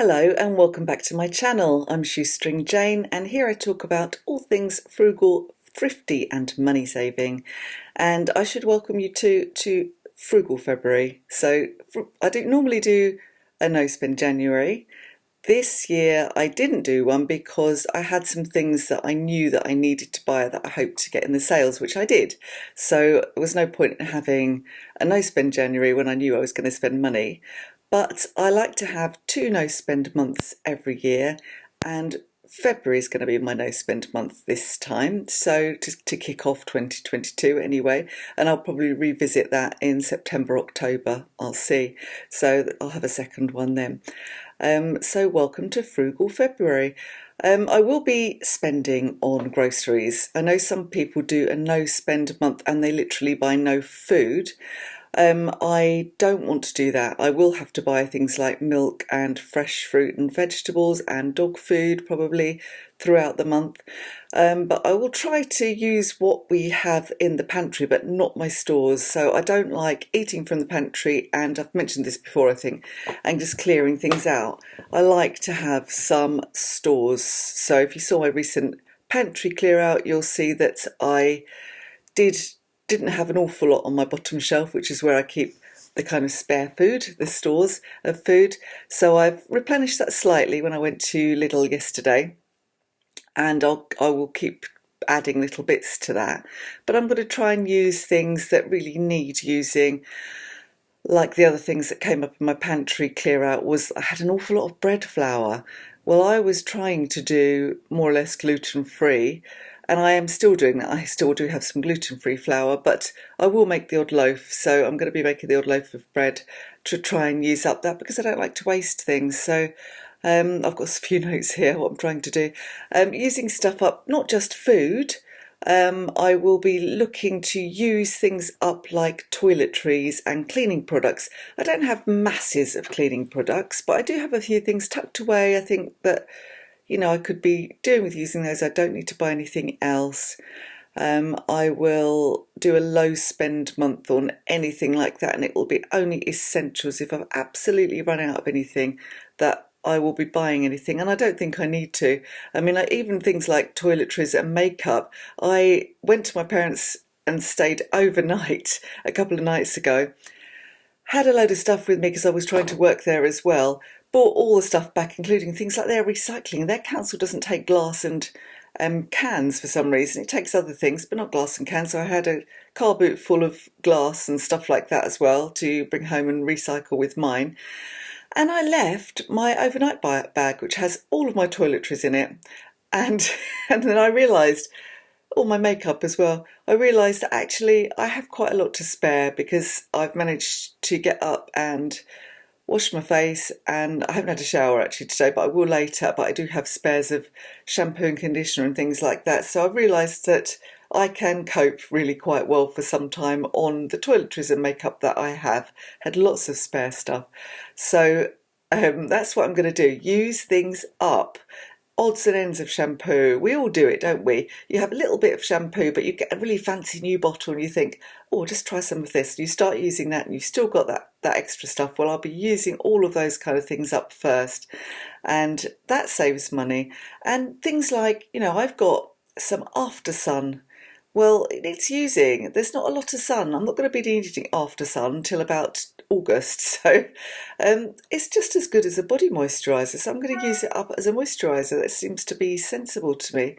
Hello and welcome back to my channel. I'm Shoestring Jane and here I talk about all things frugal, thrifty and money saving. And I should welcome you to Frugal February. So I don't normally do a no spend January. This year I didn't do one because I had some things that I knew that I needed to buy that I hoped to get in the sales, which I did. So there was no point in having a no spend January when I knew I was going to spend money. But I like to have two no spend months every year, and February is going to be my no spend month this time. So to kick off 2022 anyway, and I'll probably revisit that in September, October. I'll see. So I'll have a second one then. So welcome to Frugal February. I will be spending on groceries. I know some people do a no spend month and they literally buy no food. I don't want to do that. I will have to buy things like milk and fresh fruit and vegetables and dog food probably throughout the month. But I will try to use what we have in the pantry, but not my stores. So I don't like eating from the pantry, and I've mentioned this before, I think, and just clearing things out. I like to have some stores. So if you saw my recent pantry clear out, you'll see that I didn't have an awful lot on my bottom shelf, which is where I keep the kind of spare food, the stores of food. So I've replenished that slightly when I went to Lidl yesterday, and I will keep adding little bits to that. But I'm going to try and use things that really need using. Like the other things that came up in my pantry clear out was I had an awful lot of bread flour. Well, I was trying to do more or less gluten-free, and I am still doing that. I still do have some gluten-free flour, but I will make the odd loaf. So I'm going to be making the odd loaf of bread to try and use up that because I don't like to waste things. So I've got a few notes here, what I'm trying to do. Using stuff up, not just food. I will be looking to use things up like toiletries and cleaning products. I don't have masses of cleaning products, but I do have a few things tucked away. I think that I could be doing with using those. I don't need to buy anything else. I will do a low spend month on anything like that, and it will be only essentials. If I've absolutely run out of anything, that I will be buying anything, and I don't think I need to. I mean, even things like toiletries and makeup. I went to my parents and stayed overnight a couple of nights ago. Had a load of stuff with me because I was trying to work there as well. Bought all the stuff back, including things like their recycling. Their council doesn't take glass and cans for some reason. It takes other things, but not glass and cans. So I had a car boot full of glass and stuff like that as well to bring home and recycle with mine. And I left my overnight bag, which has all of my toiletries in it. And then I realised, all my makeup as well, I realised that actually I have quite a lot to spare because I've managed to get up and wash my face, and I haven't had a shower actually today, but I will later. But I do have spares of shampoo and conditioner and things like that. So I've realised that I can cope really quite well for some time on the toiletries and makeup that I have. Had lots of spare stuff. So that's what I'm going to do. Use things up. Odds and ends of shampoo. We all do it, don't we? You have a little bit of shampoo, but you get a really fancy new bottle and you think, oh, just try some of this. And you start using that and you've still got that extra stuff. Well, I'll be using all of those kind of things up first. And that saves money. And things like, I've got some after sun. Well, it needs using. There's not a lot of sun. I'm not going to be needing after sun until about August. So it's just as good as a body moisturiser. So I'm going to use it up as a moisturiser. That seems to be sensible to me.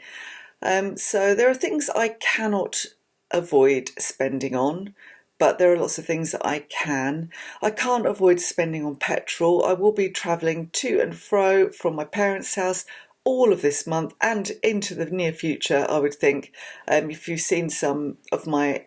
So there are things I cannot avoid spending on, but there are lots of things that I can. I can't avoid spending on petrol. I will be travelling to and fro from my parents' house all of this month and into the near future, I would think. If you've seen some of my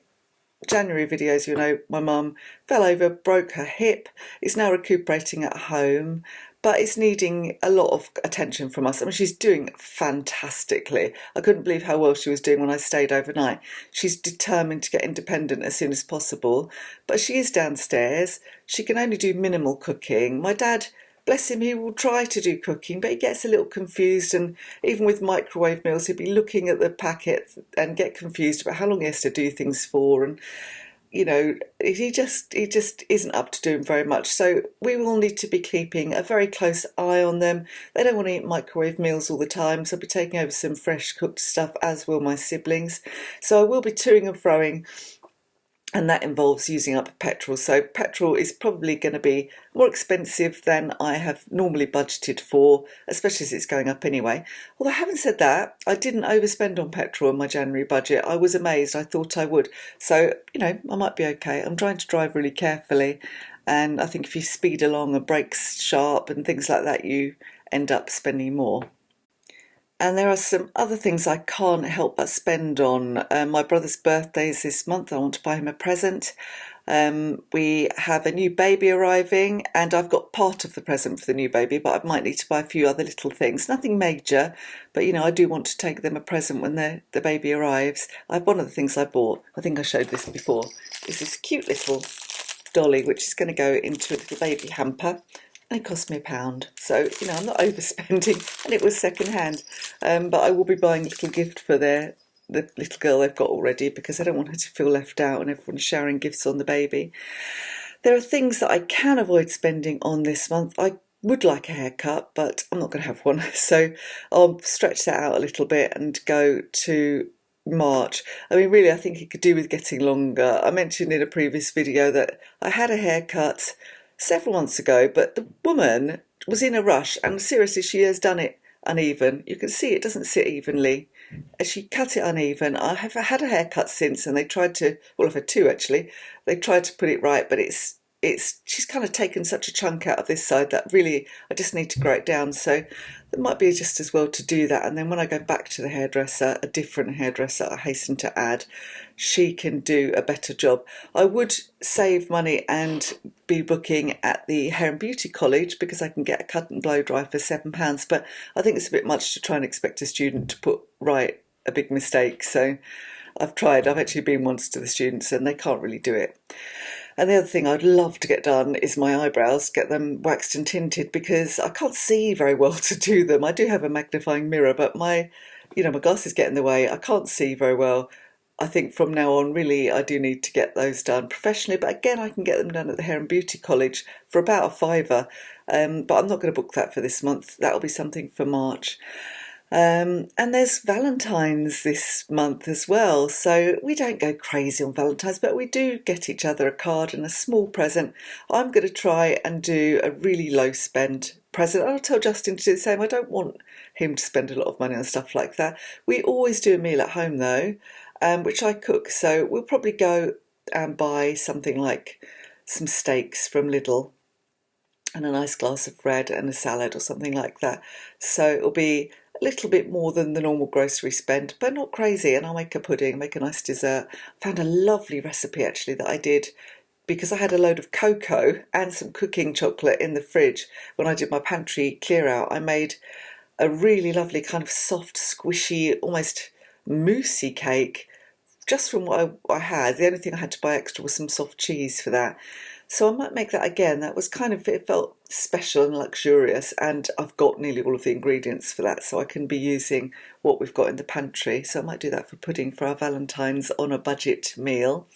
January videos, my mum fell over, broke her hip, is now recuperating at home, but is needing a lot of attention from us. I mean, she's doing fantastically. I couldn't believe how well she was doing when I stayed overnight. She's determined to get independent as soon as possible, but she is downstairs. She can only do minimal cooking. My dad, bless him, he will try to do cooking, but he gets a little confused, and even with microwave meals, he'll be looking at the packet and get confused about how long he has to do things for. And he just isn't up to doing very much. So we will need to be keeping a very close eye on them. They don't want to eat microwave meals all the time, so I'll be taking over some fresh cooked stuff, as will my siblings. So I will be toing and froing, and that involves using up petrol. So petrol is probably going to be more expensive than I have normally budgeted for, especially as it's going up anyway. Although having said that, I didn't overspend on petrol in my January budget. I was amazed. I thought I would. So, I might be okay. I'm trying to drive really carefully, and I think if you speed along and brakes sharp and things like that, you end up spending more. And there are some other things I can't help but spend on. My brother's birthday is this month. I want to buy him a present. We have a new baby arriving, and I've got part of the present for the new baby, but I might need to buy a few other little things. Nothing major, but I do want to take them a present when the baby arrives. One of the things I bought, I think I showed this before, is this cute little dolly, which is going to go into a little baby hamper. And it cost me £1. So, I'm not overspending, and it was second hand. But I will be buying a little gift for the little girl they've got already, because I don't want her to feel left out and everyone's sharing gifts on the baby. There are things that I can avoid spending on this month. I would like a haircut, but I'm not going to have one. So I'll stretch that out a little bit and go to March. I mean, really, I think it could do with getting longer. I mentioned in a previous video that I had a haircut several months ago, but the woman was in a rush, and seriously, she has done it uneven. You can see it doesn't sit evenly. She cut it uneven. I have had a haircut since, and they tried to, well, I've had two actually. They tried to put it right, but she's kind of taken such a chunk out of this side that really I just need to grow it down. So it might be just as well to do that. And then when I go back to the hairdresser, a different hairdresser, I hasten to add, she can do a better job. I would save money and be booking at the Hair and Beauty College, because I can get a cut and blow dry for £7, but I think it's a bit much to try and expect a student to put right a big mistake. So I've actually been once to the students, and they can't really do it. And the other thing I'd love to get done is my eyebrows, get them waxed and tinted, because I can't see very well to do them. I do have a magnifying mirror, but my glasses get in the way. I can't see very well. I think from now on, really, I do need to get those done professionally. But again, I can get them done at the Hair and Beauty College for about a £5. But I'm not going to book that for this month. That'll be something for March. And there's Valentine's this month as well, so we don't go crazy on Valentine's, but we do get each other a card and a small present. I'm going to try and do a really low spend present. I'll tell Justin to do the same. I don't want him to spend a lot of money on stuff like that. We always do a meal at home though, which I cook, so we'll probably go and buy something like some steaks from Lidl and a nice glass of red and a salad or something like that. So it'll be a little bit more than the normal grocery spend, but not crazy. And I'll make a pudding, make a nice dessert. Found a lovely recipe actually that I did, because I had a load of cocoa and some cooking chocolate in the fridge. When I did my pantry clear out, I made a really lovely kind of soft, squishy, almost moussey cake just from what I had. The only thing I had to buy extra was some soft cheese for that. So I might make that again. That was it felt special and luxurious, and I've got nearly all of the ingredients for that, so I can be using what we've got in the pantry. So I might do that for pudding for our Valentine's on a budget meal.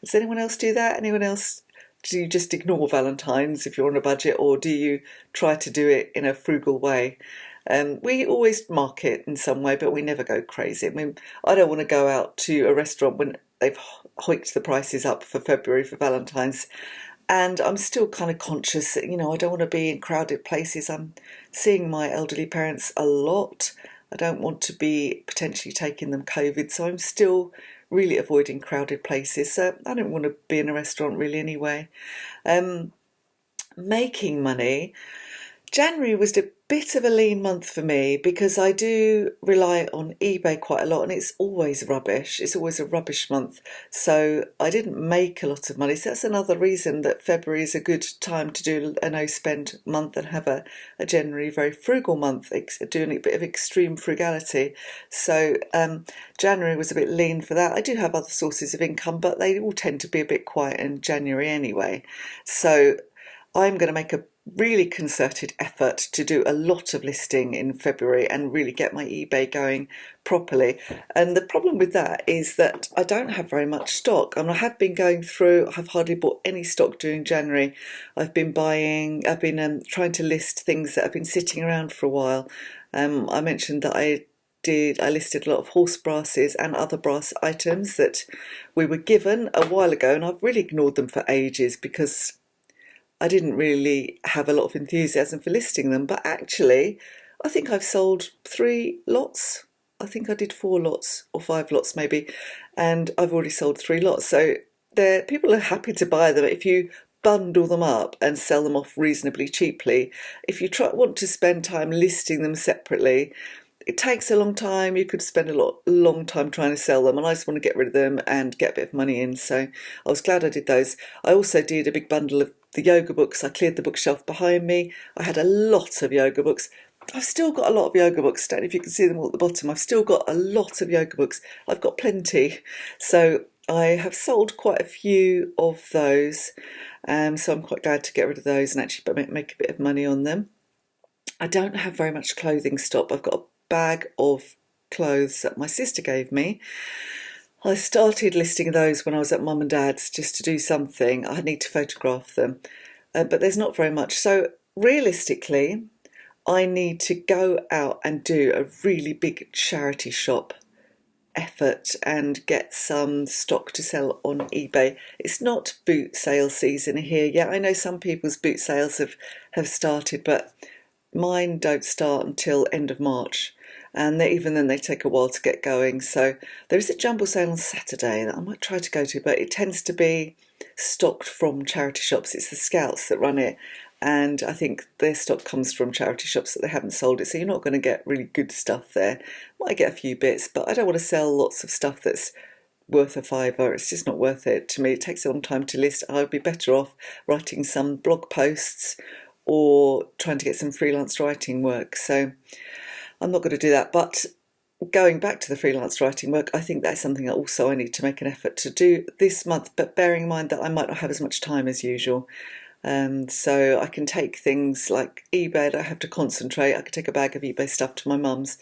Does anyone else do that? Anyone else? Do you just ignore Valentine's if you're on a budget, or do you try to do it in a frugal way? We always mark it in some way, but we never go crazy. I mean, I don't want to go out to a restaurant when they've hiked the prices up for February for Valentine's. And I'm still kind of conscious that, I don't want to be in crowded places. I'm seeing my elderly parents a lot. I don't want to be potentially taking them COVID, so I'm still really avoiding crowded places. So I don't want to be in a restaurant really anyway. Making money. January was a bit of a lean month for me, because I do rely on eBay quite a lot, and it's always rubbish. It's always a rubbish month. So I didn't make a lot of money. So that's another reason that February is a good time to do a no-spend month and have a January very frugal month, doing a bit of extreme frugality. So January was a bit lean for that. I do have other sources of income, but they all tend to be a bit quiet in January anyway. So I'm going to make a really concerted effort to do a lot of listing in February and really get my eBay going properly. And the problem with that is that I don't have very much stock. And I have been going through, I've hardly bought any stock during January. I've been trying to list things that have been sitting around for a while. I mentioned that I listed a lot of horse brasses and other brass items that we were given a while ago, and I've really ignored them for ages because I didn't really have a lot of enthusiasm for listing them. But actually, I think I've sold 3 lots. I think I did 4 lots or 5 lots maybe, and I've already sold 3 lots. So people are happy to buy them if you bundle them up and sell them off reasonably cheaply. If you want to spend time listing them separately, it takes a long time. You could spend long time trying to sell them, and I just want to get rid of them and get a bit of money in. So I was glad I did those. I also did a big bundle of the yoga books. I cleared the bookshelf behind me. I had a lot of yoga books. I've still got a lot of yoga books. Don't know if you can see them all at the bottom. I've still got a lot of yoga books. I've got plenty. So I have sold quite a few of those. So I'm quite glad to get rid of those and actually make a bit of money on them. I don't have very much clothing stock. I've got a bag of clothes that my sister gave me. I started listing those when I was at mum and dad's just to do something. I need to photograph them, but there's not very much. So realistically, I need to go out and do a really big charity shop effort and get some stock to sell on eBay. It's not boot sale season here yet. I know some people's boot sales have started, but mine don't start until end of March, and even then they take a while to get going. So there is a jumble sale on Saturday that I might try to go to, but it tends to be stocked from charity shops. It's the Scouts that run it, and I think their stock comes from charity shops that they haven't sold it, so you're not going to get really good stuff there. Might get a few bits, but I don't want to sell lots of stuff that's worth a fiver. It's just not worth it to me. It takes a long time to list. I would be better off writing some blog posts or trying to get some freelance writing work. So I'm not going to do that. But going back to the freelance writing work, I think that's something that also I need to make an effort to do this month, but bearing in mind that I might not have as much time as usual. So I can take things like eBay, I have to concentrate. I could take a bag of eBay stuff to my mum's.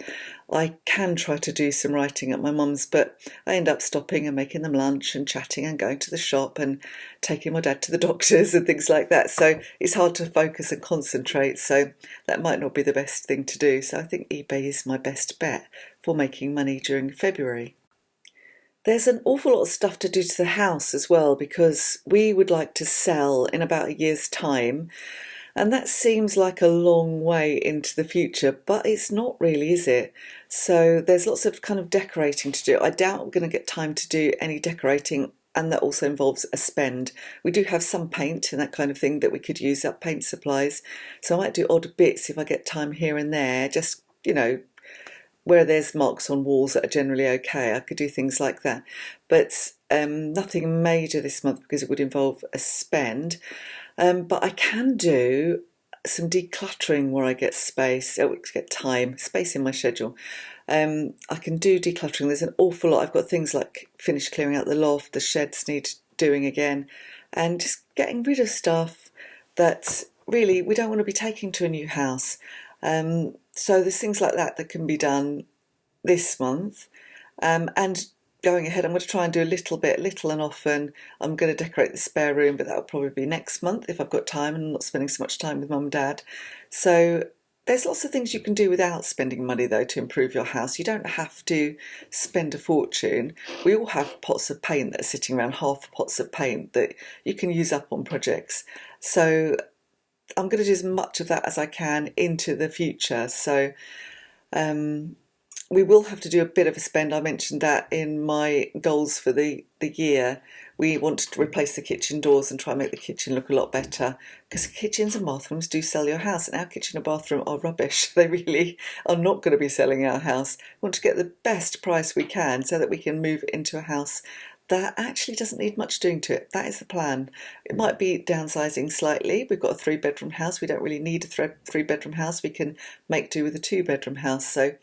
I can try to do some writing at my mum's, but I end up stopping and making them lunch and chatting and going to the shop and taking my dad to the doctors and things like that. So it's hard to focus and concentrate. So that might not be the best thing to do. So I think eBay is my best bet for making money during February. There's an awful lot of stuff to do to the house as well, because we would like to sell in about a year's time, and that seems like a long way into the future, but it's not really, is it? So there's lots of kind of decorating to do. I doubt I'm going to get time to do any decorating, and that also involves a spend. We do have some paint and that kind of thing that we could use up, paint supplies, so I might do odd bits if I get time here and there, just, where there's marks on walls that are generally okay. I could do things like that, but nothing major this month because it would involve a spend. But I can do some decluttering where I get space, space in my schedule. I can do decluttering. There's an awful lot. I've got things like finish clearing out the loft, the sheds need doing again, and just getting rid of stuff that really we don't want to be taking to a new house. So there's things like that can be done this month. And going ahead, I'm going to try and do little and often. I'm going to decorate the spare room, but that'll probably be next month if I've got time and I'm not spending so much time with mum and dad. So there's lots of things you can do without spending money, though, to improve your house. You don't have to spend a fortune. We all have pots of paint that are sitting around, half pots of paint that you can use up on projects. So I'm going to do as much of that as I can into the future. So we will have to do a bit of a spend. I mentioned that in my goals for the year. We want to replace the kitchen doors and try and make the kitchen look a lot better, because kitchens and bathrooms do sell your house, and our kitchen and bathroom are rubbish. They really are not going to be selling our house. We want to get the best price we can so that we can move into a house that actually doesn't need much doing to it. That is the plan. It might be downsizing slightly. We've got a 3-bedroom house. We don't really need a 3-bedroom house. We can make do with a 2-bedroom house. So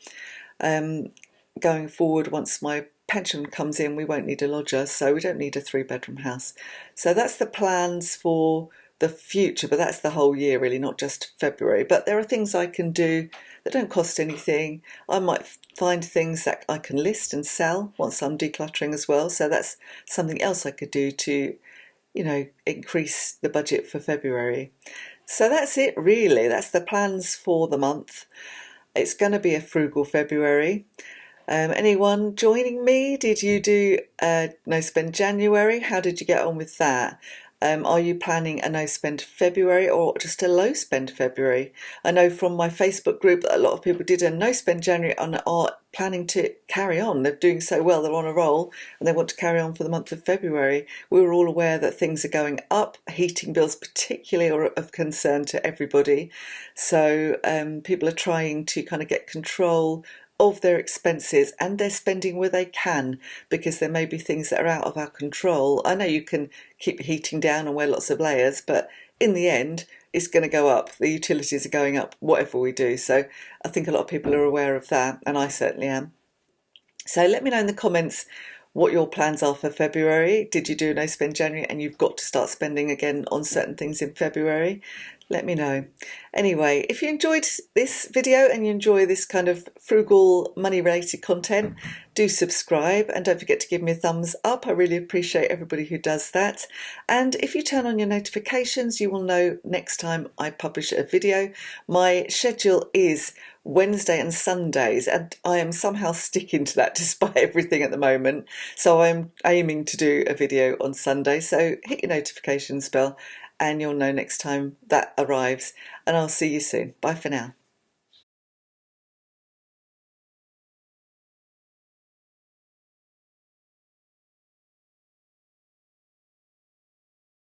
going forward, once my pension comes in, we won't need a lodger, so we don't need a 3-bedroom house. So that's the plans for the future, but that's the whole year really, not just February. But there are things I can do that don't cost anything. I might find things that I can list and sell once I'm decluttering as well. So that's something else I could do to, increase the budget for February. So that's it really. That's the plans for the month. It's going to be a frugal February. Anyone joining me? Did you do no spend January? How did you get on with that? Are you planning a no spend February or just a low spend February? I know from my Facebook group that a lot of people did a no spend January and are planning to carry on. They're doing so well, they're on a roll, and they want to carry on for the month of February. We were all aware that things are going up. Heating bills particularly are of concern to everybody. So people are trying to kind of get control of their expenses, and they're spending where they can, because there may be things that are out of our control. I know you can keep heating down and wear lots of layers, but in the end it's going to go up. The utilities are going up whatever we do. So I think a lot of people are aware of that, and I certainly am. So let me know in the comments what your plans are for February. Did you do no spend January and you've got to start spending again on certain things in February? Let me know. Anyway, if you enjoyed this video and you enjoy this kind of frugal money related content, do subscribe and don't forget to give me a thumbs up. I really appreciate everybody who does that. And if you turn on your notifications, you will know next time I publish a video. My schedule is Wednesday and Sundays, and I am somehow sticking to that despite everything at the moment. So I'm aiming to do a video on Sunday. So hit your notifications bell and you'll know next time that arrives. And I'll see you soon. Bye for now.